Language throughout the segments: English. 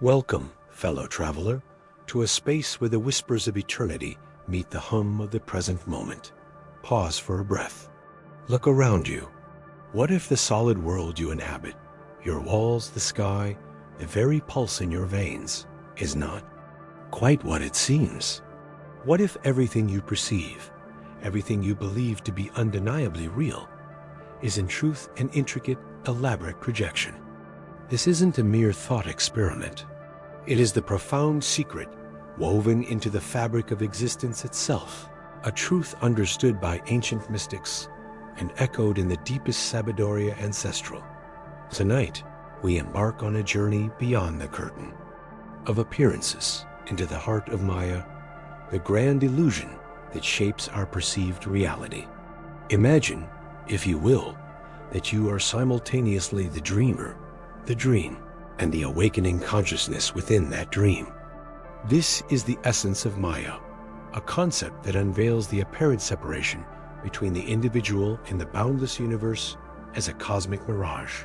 Welcome, fellow traveler, to a space where the whispers of eternity meet the hum of the present moment. Pause for a breath. Look around you. What if the solid world you inhabit, your walls, the sky, the very pulse in your veins, is not quite what it seems? What if everything you perceive, everything you believe to be undeniably real, is in truth an intricate, elaborate projection? This isn't a mere thought experiment. It is the profound secret woven into the fabric of existence itself, a truth understood by ancient mystics and echoed in the deepest Sabiduria ancestral. Tonight, we embark on a journey beyond the curtain of appearances into the heart of Maya, the grand illusion that shapes our perceived reality. Imagine, if you will, that you are simultaneously the dreamer, the dream, and the awakening consciousness within that dream. This is the essence of Maya, a concept that unveils the apparent separation between the individual and the boundless universe as a cosmic mirage.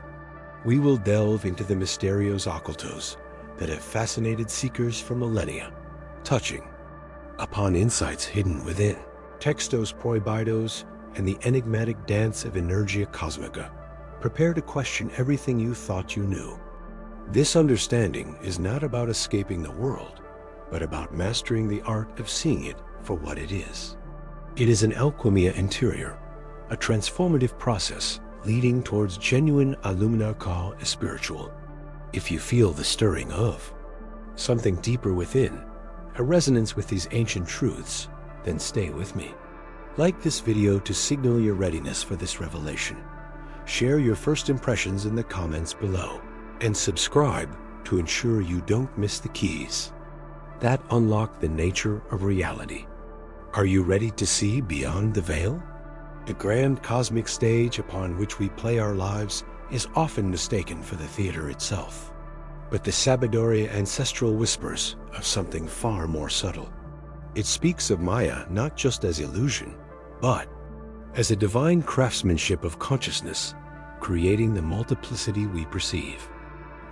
We will delve into the mysterios occultos that have fascinated seekers for millennia, touching upon insights hidden within textos prohibidos and the enigmatic dance of Energia Cosmica. Prepare to question everything you thought you knew. This understanding is not about escaping the world, but about mastering the art of seeing it for what it is. It is an alchemia interior, a transformative process leading towards genuine alumina cal spiritual. If you feel the stirring of something deeper within, a resonance with these ancient truths, then stay with me. Like this video to signal your readiness for this revelation. Share your first impressions in the comments below, and subscribe to ensure you don't miss the keys that unlock the nature of reality. Are you ready to see beyond the veil? The grand cosmic stage upon which we play our lives is often mistaken for the theater itself, but the Sabiduria ancestral whispers of something far more subtle. It speaks of Maya not just as illusion, but as a divine craftsmanship of consciousness, creating the multiplicity we perceive.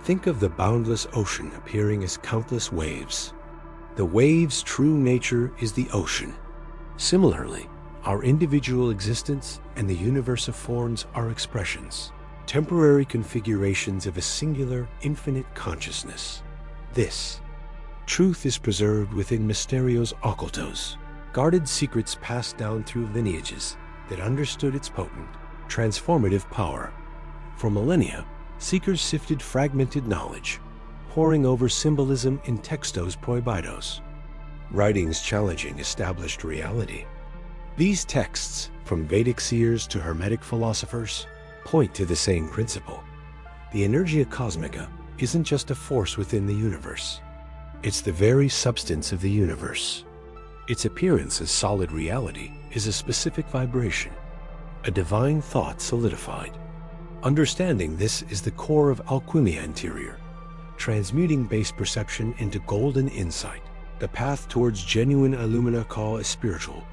Think of the boundless ocean appearing as countless waves. The wave's true nature is the ocean. Similarly, our individual existence and the universe affords our expressions, temporary configurations of a singular, infinite consciousness. This truth is preserved within mysterios occultos, guarded secrets passed down through lineages that understood its potent, transformative power. For millennia, seekers sifted fragmented knowledge, poring over symbolism in textos prohibidos, writings challenging established reality. These texts, from Vedic seers to Hermetic philosophers, point to the same principle. The Energia Cosmica isn't just a force within the universe. It's the very substance of the universe. Its appearance as solid reality is a specific vibration, a divine thought solidified. Understanding this is the core of alchemia interior, transmuting base perception into golden insight, the path towards genuine alumina cal spiritual.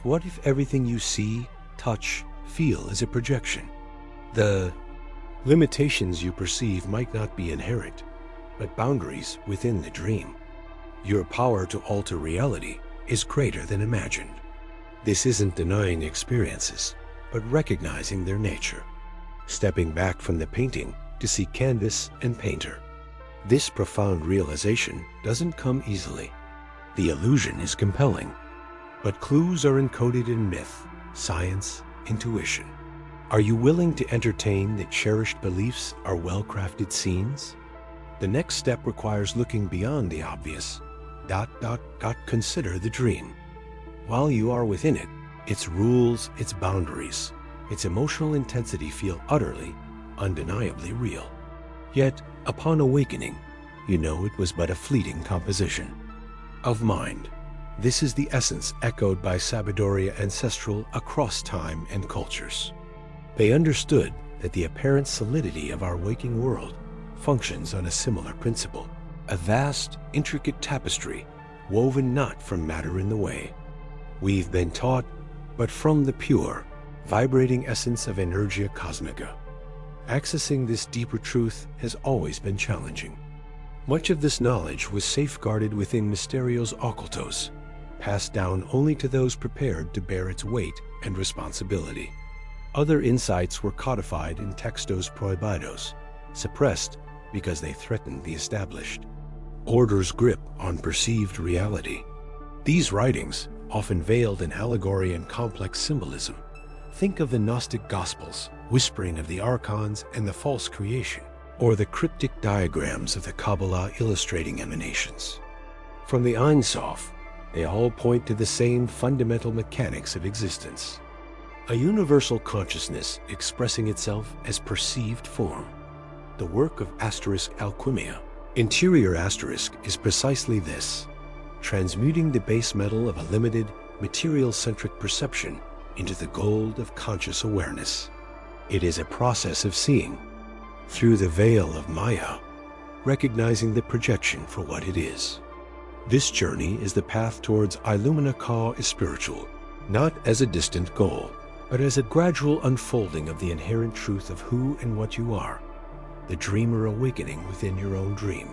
What if everything you see, touch, feel is a projection? The limitations you perceive might not be inherent, but boundaries within the dream. Your power to alter reality is greater than imagined. This isn't denying experiences, but recognizing their nature. Stepping back from the painting to see canvas and painter. This profound realization doesn't come easily. The illusion is compelling, but clues are encoded in myth, science, intuition. Are you willing to entertain that cherished beliefs are well-crafted scenes? The next step requires looking beyond the obvious. Consider the dream. While you are within it, its rules, its boundaries, its emotional intensity feel utterly, undeniably real. Yet, upon awakening, you know it was but a fleeting composition of mind. This is the essence echoed by Sabiduria ancestral across time and cultures. They understood that the apparent solidity of our waking world functions on a similar principle, a vast, intricate tapestry woven not from matter in the way we've been taught, but from the pure, vibrating essence of Energia Cosmica. Accessing this deeper truth has always been challenging. Much of this knowledge was safeguarded within Mysterios Occultos, passed down only to those prepared to bear its weight and responsibility. Other insights were codified in Textos Prohibidos, suppressed because they threatened the established order's grip on perceived reality. These writings, often veiled in allegory and complex symbolism, think of the Gnostic Gospels, whispering of the archons and the false creation, or the cryptic diagrams of the Kabbalah illustrating emanations. From the Ein Sof, they all point to the same fundamental mechanics of existence. A universal consciousness expressing itself as perceived form. The work of Asterisk Alchemia. Interior Asterisk is precisely this, transmuting the base metal of a limited, material-centric perception into the gold of conscious awareness. It is a process of seeing, through the veil of Maya, recognizing the projection for what it is. This journey is the path towards Illumina Ka Spiritual, not as a distant goal, but as a gradual unfolding of the inherent truth of who and what you are, the dreamer awakening within your own dream.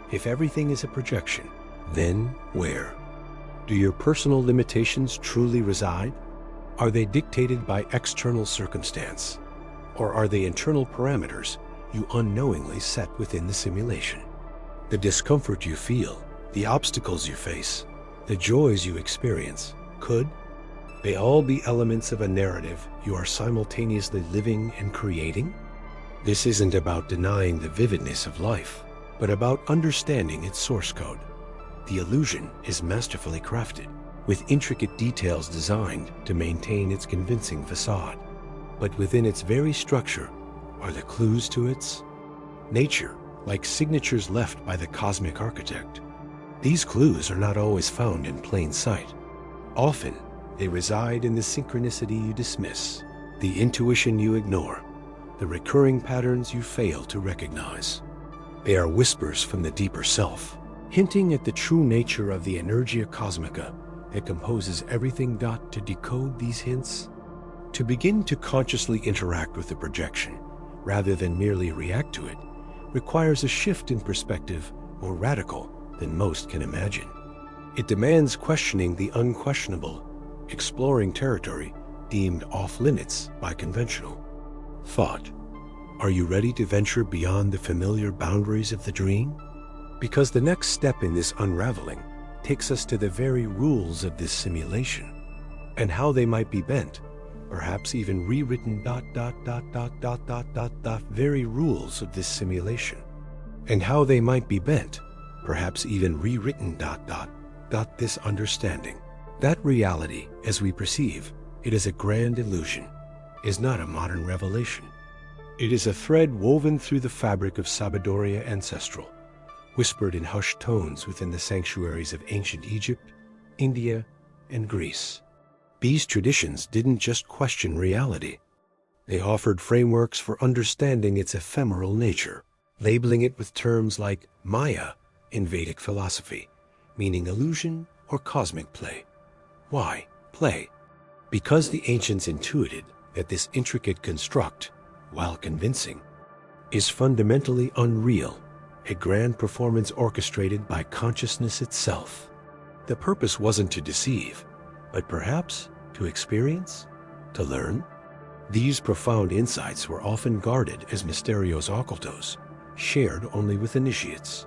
If everything is a projection, then where? Do your personal limitations truly reside? Are they dictated by external circumstance? Or are they internal parameters you unknowingly set within the simulation? The discomfort you feel, the obstacles you face, the joys you experience, could they all be elements of a narrative you are simultaneously living and creating? This isn't about denying the vividness of life, but about understanding its source code. The illusion is masterfully crafted, with intricate details designed to maintain its convincing facade. But within its very structure are the clues to its nature, like signatures left by the cosmic architect. These clues are not always found in plain sight. Often, they reside in the synchronicity you dismiss, the intuition you ignore, the recurring patterns you fail to recognize. They are whispers from the deeper self, hinting at the true nature of the Energia Cosmica that composes everything. To decode these hints, to begin to consciously interact with the projection, rather than merely react to it, requires a shift in perspective more radical than most can imagine. It demands questioning the unquestionable, exploring territory deemed off-limits by conventional thought. Are you ready to venture beyond the familiar boundaries of the dream? Because the next step in this unraveling takes us to the very rules of this simulation, and how they might be bent, perhaps even rewritten. Very rules of this simulation, and how they might be bent, perhaps even rewritten. This understanding that reality, as we perceive it as a grand illusion, is not a modern revelation. It is a thread woven through the fabric of Sabadoria ancestral, whispered in hushed tones within the sanctuaries of ancient Egypt, India, and Greece. These traditions didn't just question reality. They offered frameworks for understanding its ephemeral nature, labeling it with terms like Maya in Vedic philosophy, meaning illusion or cosmic play. Why play? Because the ancients intuited that this intricate construct, while convincing, is fundamentally unreal, a grand performance orchestrated by consciousness itself. The purpose wasn't to deceive, but perhaps to experience, to learn. These profound insights were often guarded as Mysterios Occultos, shared only with initiates,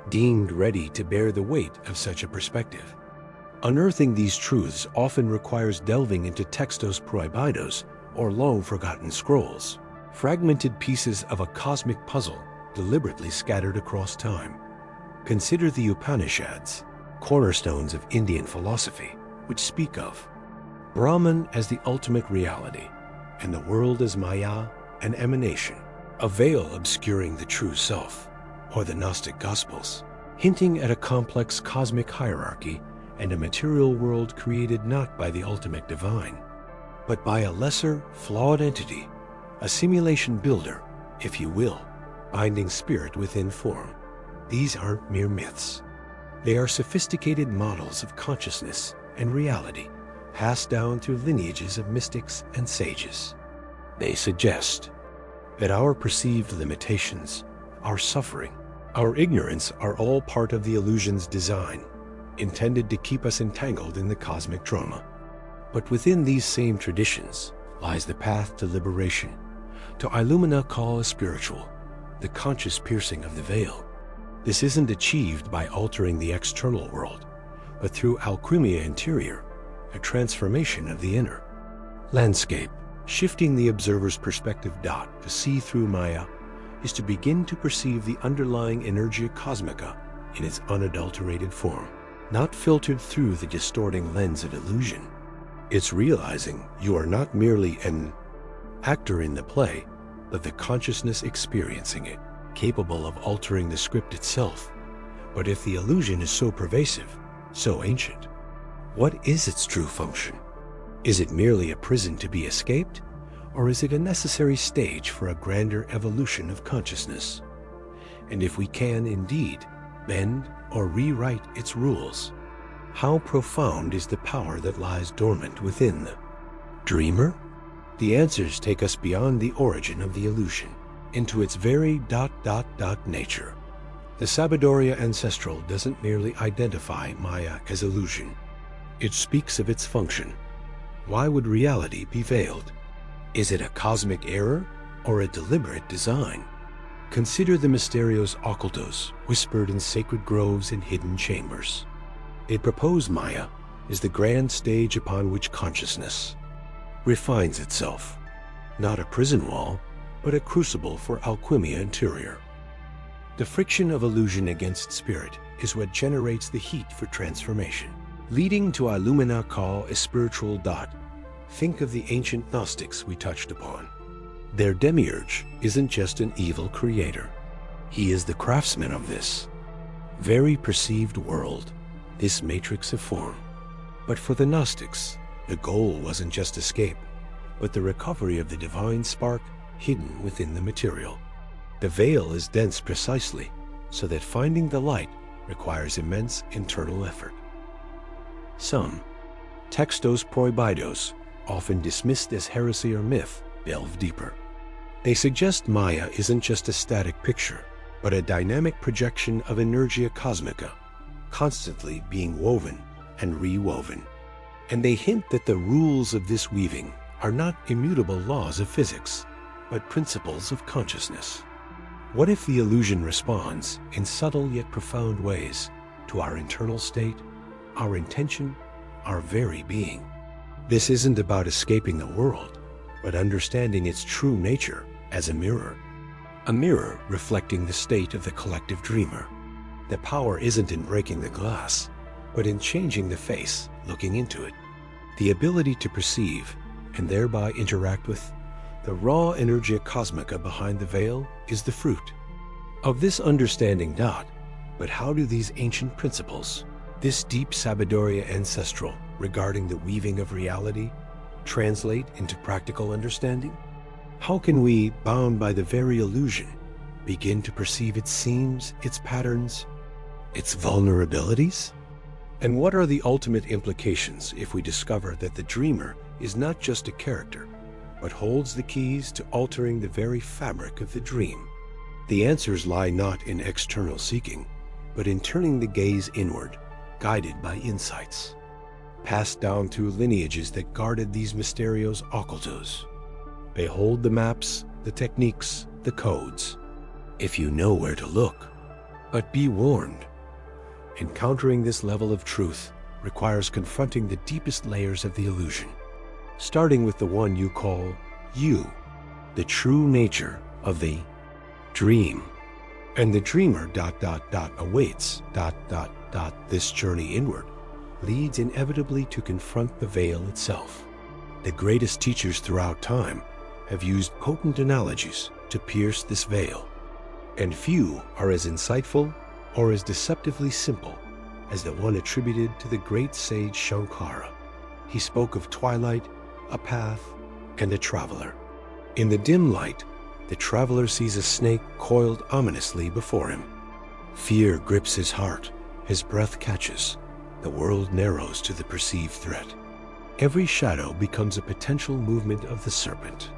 deemed ready to bear the weight of such a perspective. Unearthing these truths often requires delving into Textos Prohibidos, or long-forgotten scrolls, fragmented pieces of a cosmic puzzle deliberately scattered across time. Consider the Upanishads, cornerstones of Indian philosophy, which speak of Brahman as the ultimate reality, and the world as Maya, an emanation, a veil obscuring the true self, or the Gnostic Gospels, hinting at a complex cosmic hierarchy and a material world created not by the ultimate divine, but by a lesser, flawed entity, a simulation builder, if you will, binding spirit within form. These aren't mere myths. They are sophisticated models of consciousness and reality, passed down through lineages of mystics and sages. They suggest that our perceived limitations, our suffering, Our ignorance are all part of the illusion's design, intended to keep us entangled in the cosmic drama. But within these same traditions lies the path to liberation, to Illumina call spiritual, the conscious piercing of the veil. This isn't achieved by altering the external world, but through alchemia interior, a transformation of the inner landscape. Shifting the observer's perspective to see through Maya is to begin to perceive the underlying energia cosmica in its unadulterated form, not filtered through the distorting lens of illusion. It's realizing you are not merely an actor in the play, but the consciousness experiencing it, capable of altering the script itself. But if the illusion is so pervasive, so ancient, what is its true function? Is it merely a prison to be escaped, or is it a necessary stage for a grander evolution of consciousness? And if we can indeed bend or rewrite its rules, how profound is the power that lies dormant within the dreamer? The answers take us beyond the origin of the illusion, into its very nature. The Sabiduria Ancestral doesn't merely identify Maya as illusion. It speaks of its function. Why would reality be veiled? Is it a cosmic error or a deliberate design? Consider the Mysterios Occultos whispered in sacred groves and hidden chambers. It proposed Maya is the grand stage upon which consciousness refines itself, not a prison wall, but a crucible for alchemia interior. The friction of illusion against spirit is what generates the heat for transformation, leading to Illumina call a spiritual dot. Think of the ancient Gnostics we touched upon. Their demiurge isn't just an evil creator. He is the craftsman of this very perceived world, this matrix of form. But for the Gnostics, the goal wasn't just escape, but the recovery of the divine spark hidden within the material. The veil is dense precisely so that finding the light requires immense internal effort. Some textos prohibidos, often dismissed as heresy or myth, delve deeper. They suggest Maya isn't just a static picture, but a dynamic projection of energia cosmica, constantly being woven and rewoven. And they hint that the rules of this weaving are not immutable laws of physics, but principles of consciousness. What if the illusion responds in subtle yet profound ways to our internal state, our intention, our very being? This isn't about escaping the world, but understanding its true nature as a mirror reflecting the state of the collective dreamer. The power isn't in breaking the glass, but in changing the face, looking into it. The ability to perceive and thereby interact with the raw energia cosmica behind the veil is the fruit of this understanding. But how do these ancient principles, this deep Sabiduria ancestral regarding the weaving of reality, translate into practical understanding? How can we, bound by the very illusion, begin to perceive its seams, its patterns, its vulnerabilities? And what are the ultimate implications if we discover that the dreamer is not just a character, but holds the keys to altering the very fabric of the dream? The answers lie not in external seeking, but in turning the gaze inward, guided by insights passed down through lineages that guarded these Mysterios Occultos. Behold the maps, the techniques, the codes, if you know where to look. But be warned, encountering this level of truth requires confronting the deepest layers of the illusion, starting with the one you call you, the true nature of the dream. And the dreamer awaits this journey inward leads inevitably to confront the veil itself. The greatest teachers throughout time have used potent analogies to pierce this veil, and few are as insightful or as deceptively simple as the one attributed to the great sage Shankara. He spoke of twilight, a path, and a traveler. In the dim light, the traveler sees a snake coiled ominously before him. Fear grips his heart, his breath catches, the world narrows to the perceived threat. Every shadow becomes a potential movement of the serpent.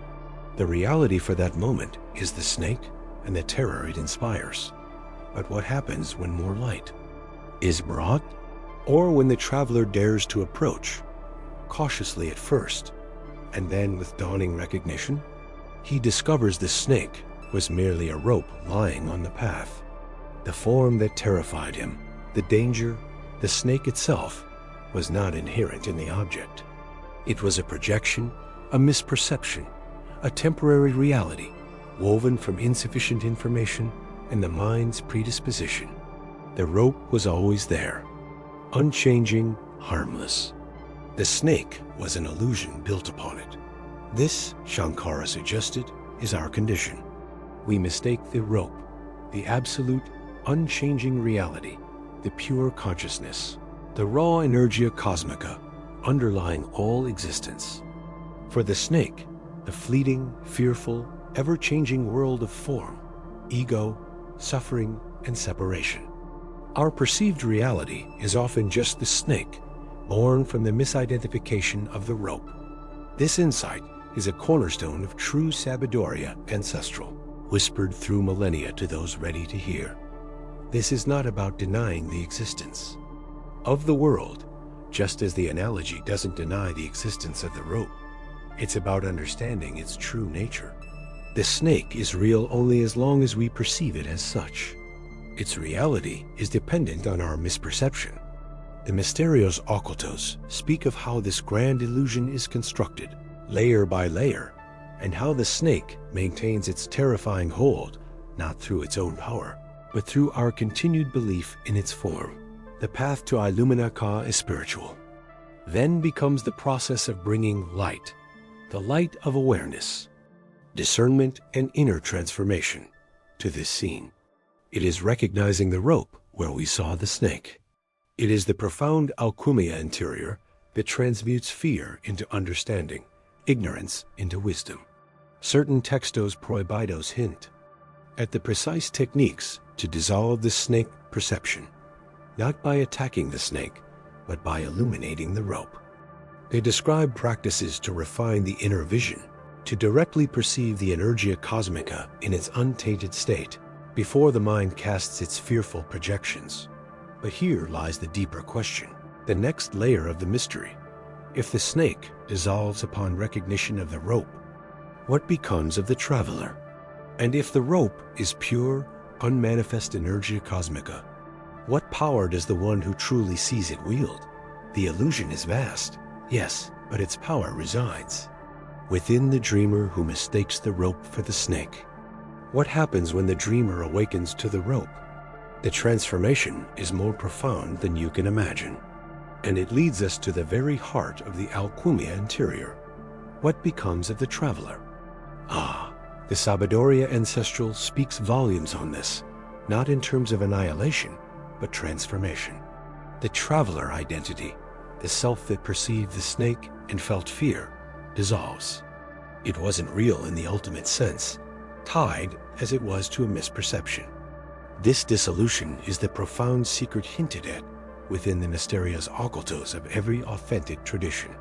The reality for that moment is the snake and the terror it inspires. but what happens when more light is brought, or when the traveler dares to approach, cautiously at first, and then with dawning recognition, he discovers the snake was merely a rope lying on the path. The form that terrified him, the danger, the snake itself, was not inherent in the object. It was a projection, a misperception, a temporary reality, woven from insufficient information and the mind's predisposition. The rope was always there, unchanging, harmless. The snake was an illusion built upon it. This, Shankara suggested, is our condition. We mistake the rope, the absolute, unchanging reality, the pure consciousness, the raw energia cosmica underlying all existence, for the snake, the fleeting, fearful, ever-changing world of form, ego, suffering, and separation. Our perceived reality is often just the snake, born from the misidentification of the rope. This insight is a cornerstone of true Sabiduria ancestral, whispered through millennia to those ready to hear. This is not about denying the existence of the world, just as the analogy doesn't deny the existence of the rope. It's about understanding its true nature. The snake is real only as long as we perceive it as such. Its reality is dependent on our misperception. The Mysterios Occultos speak of how this grand illusion is constructed, layer by layer, and how the snake maintains its terrifying hold, not through its own power, but through our continued belief in its form. The path to Illumina Ka is spiritual. Then becomes the process of bringing light, the light of awareness, discernment, and inner transformation to this scene. It is recognizing the rope where we saw the snake. It is the profound alchumia interior that transmutes fear into understanding, ignorance into wisdom. Certain textos prohibidos hint at the precise techniques to dissolve the snake perception, not by attacking the snake, but by illuminating the rope. They describe practices to refine the inner vision, to directly perceive the energia cosmica in its untainted state, before the mind casts its fearful projections. But here lies the deeper question, the next layer of the mystery. If the snake dissolves upon recognition of the rope, what becomes of the traveler? And if the rope is pure, unmanifest energia cosmica, what power does the one who truly sees it wield? The illusion is vast, yes, but its power resides within the dreamer who mistakes the rope for the snake. What happens when the dreamer awakens to the rope? The transformation is more profound than you can imagine, and it leads us to the very heart of the alchumia interior. What becomes of the traveler? The Sabiduria Ancestral speaks volumes on this, not in terms of annihilation, but transformation. The traveler identity, the self that perceived the snake and felt fear, dissolves. It wasn't real in the ultimate sense, tied as it was to a misperception. This dissolution is the profound secret hinted at within the Mysterios Occultos of every authentic tradition.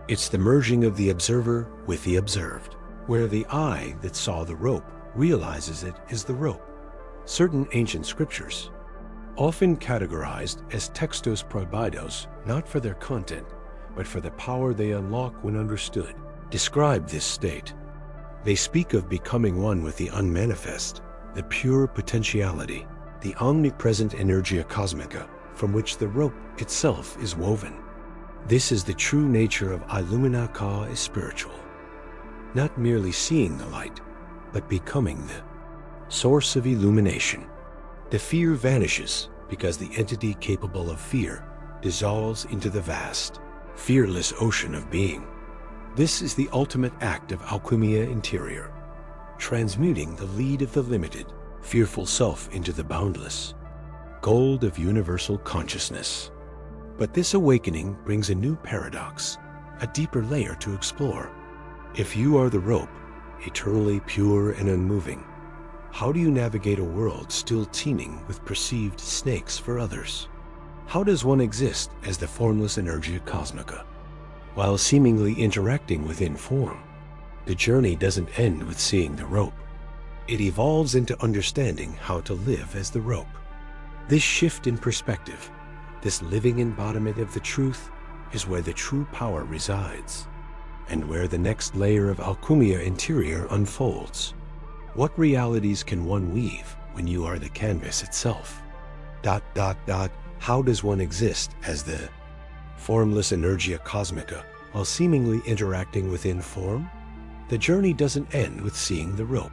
It's the merging of the observer with the observed, where the eye that saw the rope realizes it is the rope. Certain ancient scriptures, often categorized as textos prohibidos, not for their content, but for the power they unlock when understood, describe this state. They speak of becoming one with the unmanifest, the pure potentiality, the omnipresent energia cosmica from which the rope itself is woven. This is the true nature of Illumina Ka is spiritual. Not merely seeing the light, but becoming the source of illumination. The fear vanishes because the entity capable of fear dissolves into the vast, fearless ocean of being. This is the ultimate act of alchumia interior, transmuting the lead of the limited, fearful self into the boundless, gold of universal consciousness. But this awakening brings a new paradox, a deeper layer to explore. If you are the rope, eternally pure and unmoving, how do you navigate a world still teeming with perceived snakes for others? How does one exist as the formless energia cosmica, while seemingly interacting within form? The journey doesn't end with seeing the rope. It evolves into understanding how to live as the rope. This shift in perspective, this living embodiment of the truth, is where the true power resides, and where the next layer of Alchumia Interior unfolds. What realities can one weave when you are the canvas itself? How does one exist as the formless Energia Cosmica while seemingly interacting within form? The journey doesn't end with seeing the rope.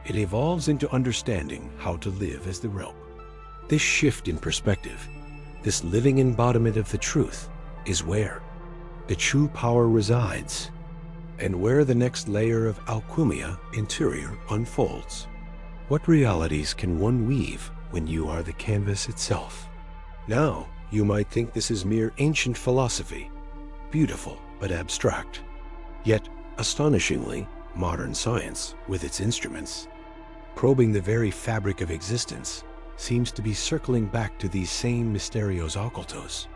It evolves into understanding how to live as the rope. This shift in perspective, this living embodiment of the truth, is where the true power resides, and where the next layer of Alchumia Interior unfolds. What realities can one weave when you are the canvas itself? Now, you might think this is mere ancient philosophy, beautiful but abstract. Yet, astonishingly, modern science, with its instruments, probing the very fabric of existence, seems to be circling back to these same mysterios occultos.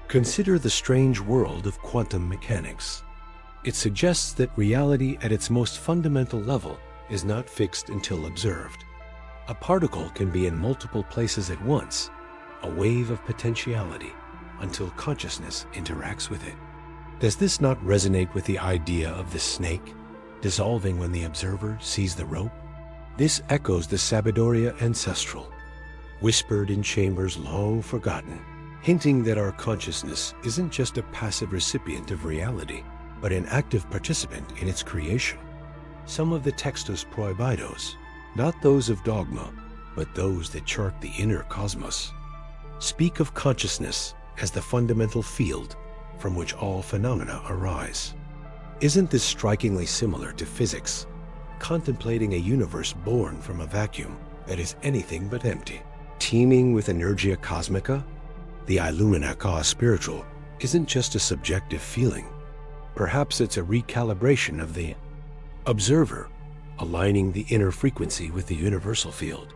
Consider the strange world of quantum mechanics. It suggests that reality at its most fundamental level is not fixed until observed. A particle can be in multiple places at once, a wave of potentiality, until consciousness interacts with it. Does this not resonate with the idea of the snake, dissolving when the observer sees the rope? This echoes the Sabiduria Ancestral, whispered in chambers long forgotten, hinting that our consciousness isn't just a passive recipient of reality, but an active participant in its creation. Some of the textos prohibidos, not those of dogma, but those that chart the inner cosmos, speak of consciousness as the fundamental field from which all phenomena arise. Isn't this strikingly similar to physics, contemplating a universe born from a vacuum that is anything but empty, teeming with Energia Cosmica? The Illumina Ka spiritual isn't just a subjective feeling. Perhaps it's a recalibration of the observer, aligning the inner frequency with the universal field,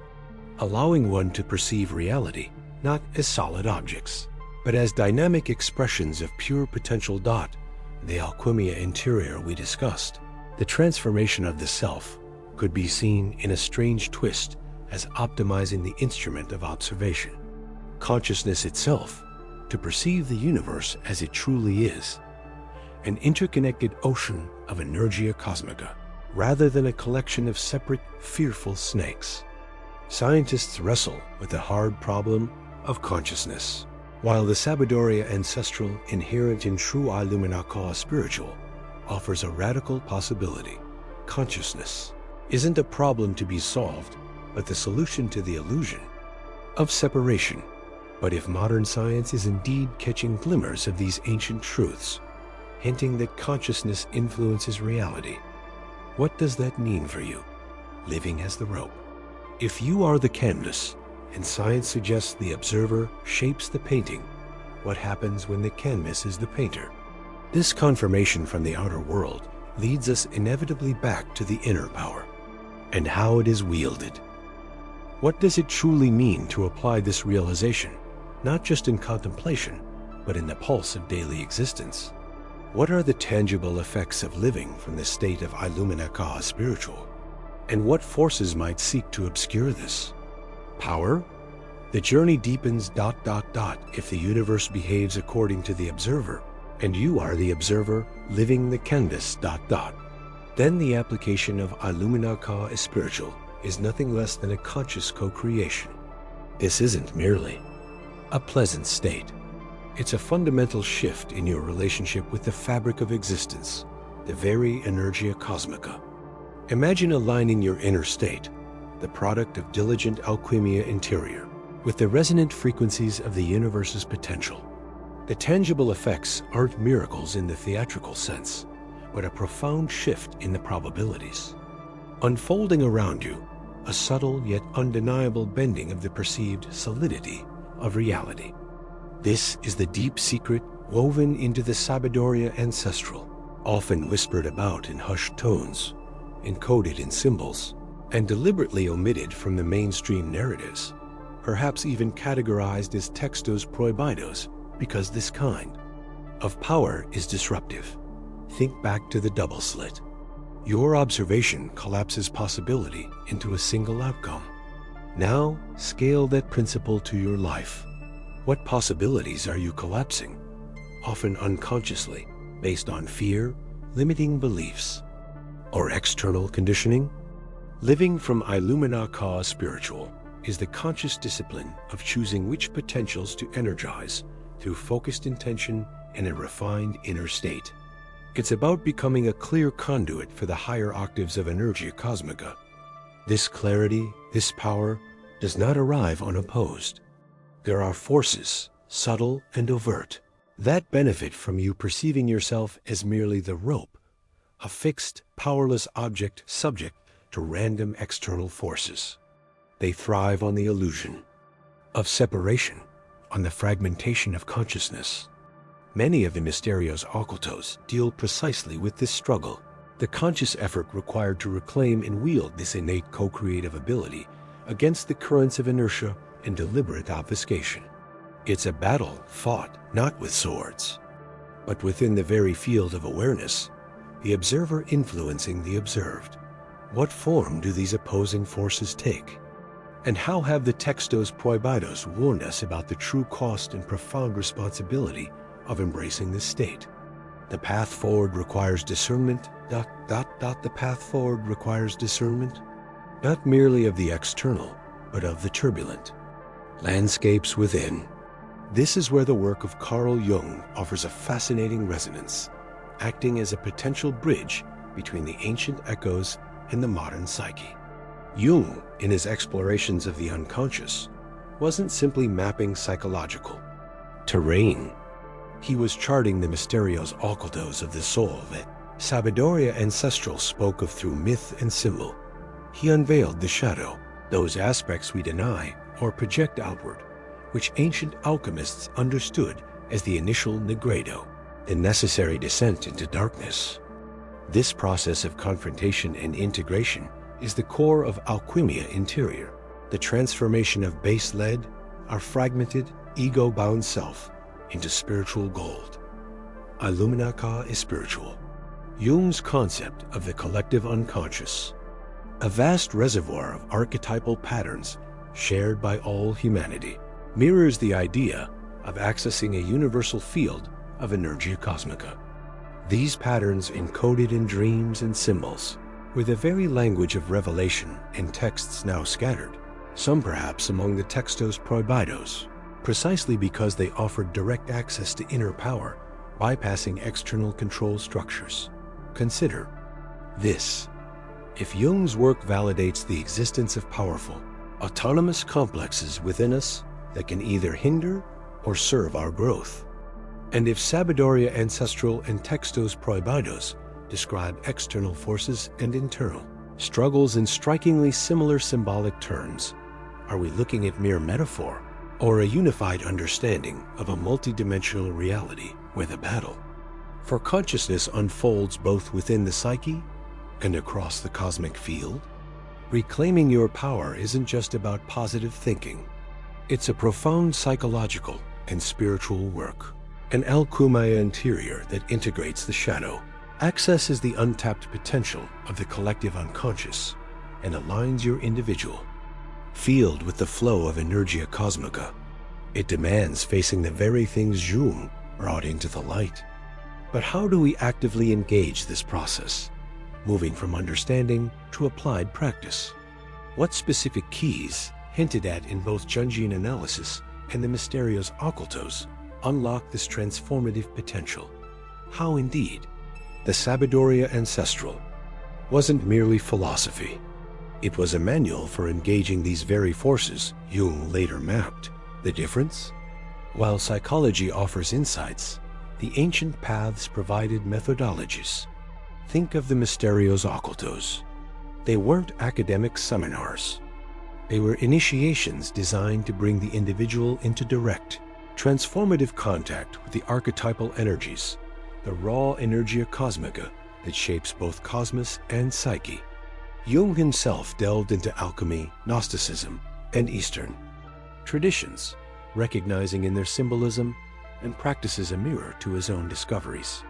allowing one to perceive reality not as solid objects, but as dynamic expressions of pure potential. The Alchumia Interior we discussed, the transformation of the self, could be seen in a strange twist as optimizing the instrument of observation. Consciousness itself, to perceive the universe as it truly is, an interconnected ocean of Energia Cosmica, rather than a collection of separate, fearful snakes. Scientists wrestle with the hard problem of consciousness, while the Sabiduria Ancestral inherent in true Illumina Ka spiritual offers a radical possibility. Consciousness isn't a problem to be solved, but the solution to the illusion of separation. But if modern science is indeed catching glimmers of these ancient truths, hinting that consciousness influences reality, what does that mean for you, living as the rope? If you are the canvas, and science suggests the observer shapes the painting, what happens when the canvas is the painter? This confirmation from the outer world leads us inevitably back to the inner power, and how it is wielded. What does it truly mean to apply this realization, not just in contemplation, but in the pulse of daily existence? What are the tangible effects of living from the state of Illumina Ka spiritual? And what forces might seek to obscure this? Power? The journey deepens ... if the universe behaves according to the observer, and you are the observer living the canvas ... Then the application of Illumina Ka spiritual is nothing less than a conscious co-creation. This isn't merely a pleasant state. It's a fundamental shift in your relationship with the fabric of existence, the very Energia Cosmica. Imagine aligning your inner state, the product of diligent Alchumia Interior, with the resonant frequencies of the universe's potential. The tangible effects aren't miracles in the theatrical sense, but a profound shift in the probabilities. Unfolding around you, a subtle yet undeniable bending of the perceived solidity of reality. This is the deep secret woven into the Sabiduria Ancestral, often whispered about in hushed tones, encoded in symbols, and deliberately omitted from the mainstream narratives, perhaps even categorized as textos prohibidos, because this kind of power is disruptive. Think back to the double slit. Your observation collapses possibility into a single outcome. Now, scale that principle to your life. What possibilities are you collapsing? Often unconsciously, based on fear, limiting beliefs, or external conditioning? Living from Illumina Ka Spiritual is the conscious discipline of choosing which potentials to energize through focused intention and a refined inner state. It's about becoming a clear conduit for the higher octaves of Energia Cosmica. This clarity, this power, does not arrive unopposed. There are forces, subtle and overt, that benefit from you perceiving yourself as merely the rope, a fixed, powerless object subject to random external forces. They thrive on the illusion of separation, on the fragmentation of consciousness. Many of the Mysterios Occultos deal precisely with this struggle, the conscious effort required to reclaim and wield this innate co-creative ability against the currents of inertia and deliberate obfuscation. It's a battle fought not with swords, but within the very field of awareness, the observer influencing the observed. What form do these opposing forces take? And how have the Textos Prohibidos warned us about the true cost and profound responsibility of embracing this state? The path forward requires discernment, the path forward requires discernment, not merely of the external, but of the turbulent landscapes within. This is where the work of Carl Jung offers a fascinating resonance, acting as a potential bridge between the ancient echoes and the modern psyche. Jung, in his explorations of the unconscious, wasn't simply mapping psychological terrain. He was charting the Mysterios Occultos of the soul that Sabiduria Ancestral spoke of through myth and symbol. He unveiled the shadow, those aspects we deny or project outward, which ancient alchemists understood as the initial nigredo, the necessary descent into darkness. This process of confrontation and integration is the core of Alchemia Interior, the transformation of base lead, our fragmented, ego-bound self, into spiritual gold. Illumina Ka is spiritual. Jung's concept of the collective unconscious, a vast reservoir of archetypal patterns shared by all humanity, mirrors the idea of accessing a universal field of Energia Cosmica. These patterns, encoded in dreams and symbols, were the very language of revelation in texts now scattered, some perhaps among the Textos Prohibidos, precisely because they offered direct access to inner power, bypassing external control structures. Consider this. If Jung's work validates the existence of powerful, autonomous complexes within us that can either hinder or serve our growth, and if Sabiduria Ancestral and Textos Prohibidos describe external forces and internal struggles in strikingly similar symbolic terms, are we looking at mere metaphor or a unified understanding of a multidimensional reality where the battle for consciousness unfolds both within the psyche and across the cosmic field? Reclaiming your power isn't just about positive thinking. It's a profound psychological and spiritual work, an alchemia interior that integrates the shadow, accesses the untapped potential of the collective unconscious, and aligns your individual field with the flow of Energia Cosmica. It demands facing the very things Jung brought into the light. But how do we actively engage this process, moving from understanding to applied practice? What specific keys, hinted at in both Jungian analysis and the Mysterios Occultos, unlock this transformative potential? How indeed? The Sabiduria Ancestral wasn't merely philosophy. It was a manual for engaging these very forces Jung later mapped. The difference? While psychology offers insights, the ancient paths provided methodologies. Think of the Mysterios Occultos. They weren't academic seminars. They were initiations designed to bring the individual into direct, transformative contact with the archetypal energies, the raw Energia Cosmica that shapes both cosmos and psyche. Jung himself delved into alchemy, Gnosticism, and Eastern traditions, recognizing in their symbolism and practices a mirror to his own discoveries.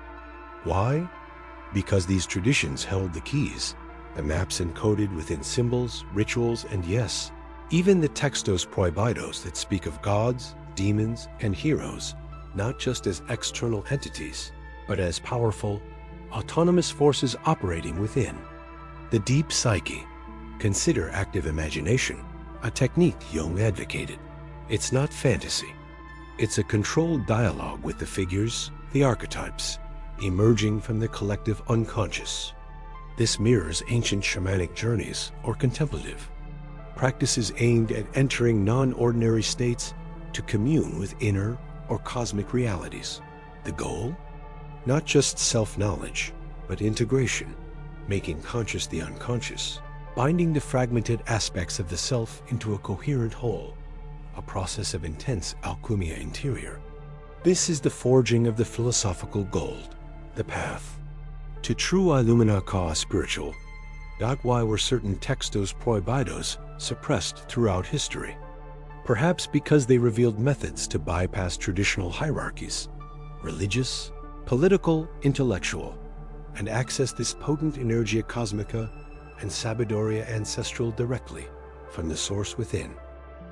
Why? because these traditions held the keys, the maps encoded within symbols, rituals, and yes, even the textos prohibidos that speak of gods, demons, and heroes, not just as external entities, but as powerful, autonomous forces operating within. The deep psyche. Consider active imagination, a technique Jung advocated. It's not fantasy. It's a controlled dialogue with the figures, the archetypes, emerging from the collective unconscious. This mirrors ancient shamanic journeys or contemplative practices aimed at entering non-ordinary states to commune with inner or cosmic realities. The goal? Not just self-knowledge, but integration, making conscious the unconscious, binding the fragmented aspects of the self into a coherent whole, a process of intense alchemia interior. This is the forging of the philosophical gold, the path. To true Illumina Ka spiritual, why were certain textos prohibidos suppressed throughout history? Perhaps because they revealed methods to bypass traditional hierarchies, religious, political, intellectual, and access this potent energia cosmica and sabiduria ancestral directly from the source within.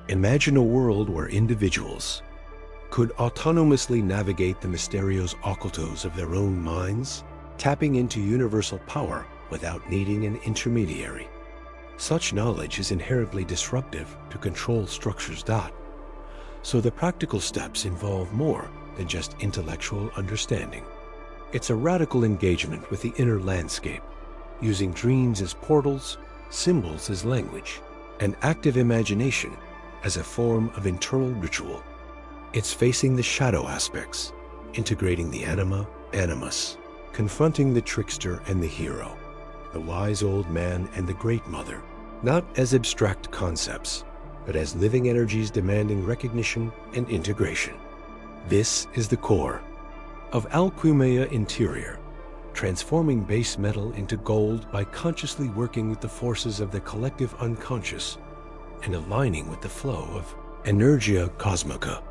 Imagine a world where individuals could autonomously navigate the mysterios occultos of their own minds, tapping into universal power without needing an intermediary. Such knowledge is inherently disruptive to control structures. So the practical steps involve more than just intellectual understanding. It's a radical engagement with the inner landscape, using dreams as portals, symbols as language, and active imagination as a form of internal ritual. It's facing the shadow aspects, integrating the anima, animus, confronting the trickster and the hero, the wise old man and the great mother, not as abstract concepts, but as living energies demanding recognition and integration. This is the core of Alchemia Interior, transforming base metal into gold by consciously working with the forces of the collective unconscious and aligning with the flow of Energia Cosmica.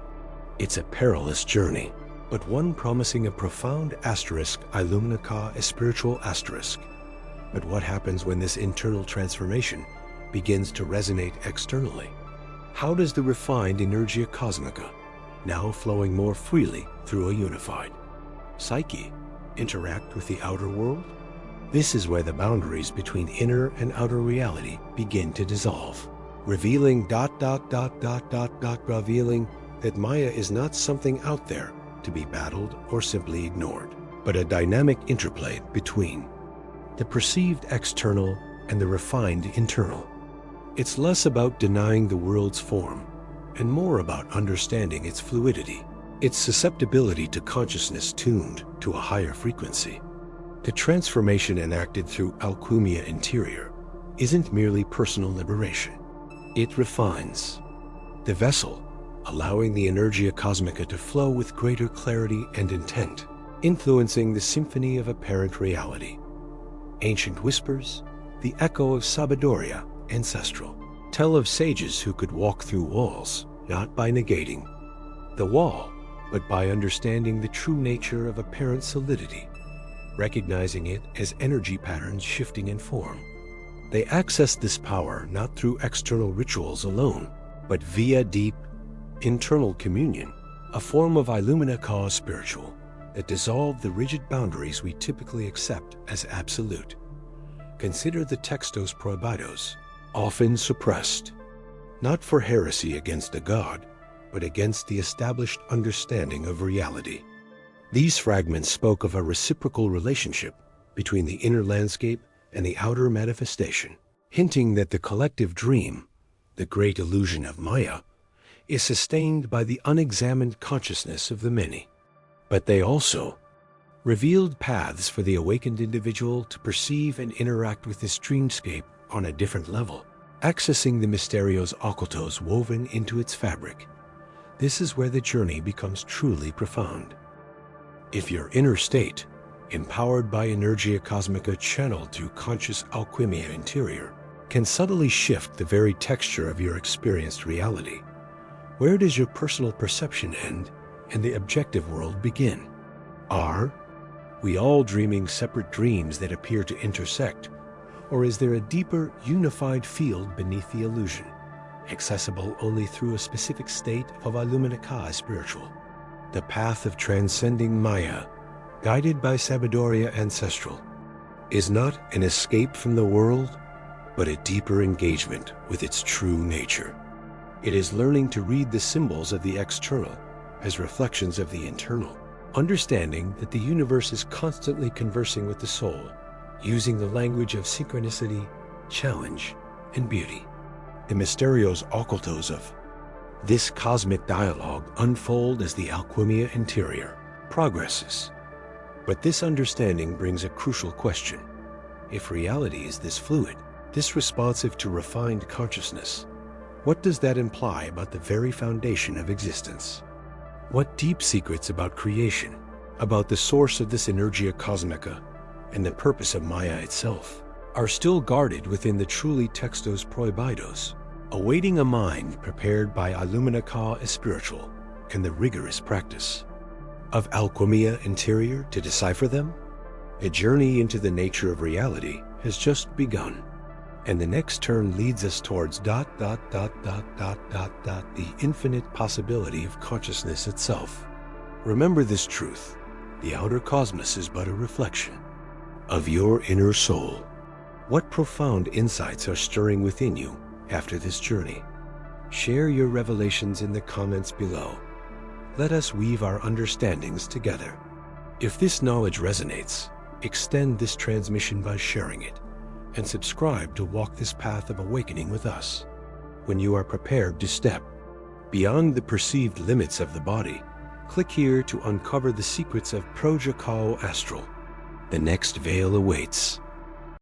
It's a perilous journey, but one promising a profound asterisk, Illumina Ka, a spiritual asterisk. But what happens when this internal transformation begins to resonate externally? How does the refined Energia Cosmica, now flowing more freely through a unified psyche, interact with the outer world? This is where the boundaries between inner and outer reality begin to dissolve, revealing revealing that Maya is not something out there to be battled or simply ignored, but a dynamic interplay between the perceived external and the refined internal. It's less about denying the world's form and more about understanding its fluidity, its susceptibility to consciousness tuned to a higher frequency. The transformation enacted through Alchemia Interior isn't merely personal liberation. It refines the vessel, allowing the Energia Cosmica to flow with greater clarity and intent, influencing the symphony of apparent reality. Ancient whispers, the echo of sabiduria, ancestral, tell of sages who could walk through walls, not by negating the wall, but by understanding the true nature of apparent solidity, recognizing it as energy patterns shifting in form. They access this power not through external rituals alone, but via deep, internal communion, a form of Illumina Ka spiritual that dissolve the rigid boundaries we typically accept as absolute. Consider the textos prohibidos, often suppressed, not for heresy against a god, but against the established understanding of reality. These fragments spoke of a reciprocal relationship between the inner landscape and the outer manifestation, hinting that the collective dream, the great illusion of Maya, is sustained by the unexamined consciousness of the many. But they also revealed paths for the awakened individual to perceive and interact with this dreamscape on a different level, accessing the mysterios occultos woven into its fabric. This is where the journey becomes truly profound. If your inner state, empowered by Energia Cosmica channeled through conscious Alchemia Interior, can subtly shift the very texture of your experienced reality, where does your personal perception end and the objective world begin? Are we all dreaming separate dreams that appear to intersect? Or is there a deeper, unified field beneath the illusion, accessible only through a specific state of Illumina Ka spiritual? The path of transcending Maya, guided by Sabiduria Ancestral, is not an escape from the world, but a deeper engagement with its true nature. It is learning to read the symbols of the external as reflections of the internal, understanding that the universe is constantly conversing with the soul, using the language of synchronicity, challenge, and beauty. The mysterios occultos of this cosmic dialogue unfold as the Alquimia interior progresses. But this understanding brings a crucial question. If reality is this fluid, this responsive to refined consciousness, what does that imply about the very foundation of existence? What deep secrets about creation, about the source of this Energia Cosmica, and the purpose of Maya itself, are still guarded within the truly Textos Prohibidos, awaiting a mind prepared by Illumina Ka Espiritual and the rigorous practice of Alquimia Interior to decipher them? A journey into the nature of reality has just begun, and the next turn leads us towards the infinite possibility of consciousness itself. Remember this truth: the outer cosmos is but a reflection of your inner soul. What profound insights are stirring within you after this journey? Share your revelations in the comments below. Let us weave our understandings together. If this knowledge resonates, extend this transmission by sharing it, and subscribe to walk this path of awakening with us. When you are prepared to step beyond the perceived limits of the body, click here to uncover the secrets of Proja Kao Astral. The next veil awaits.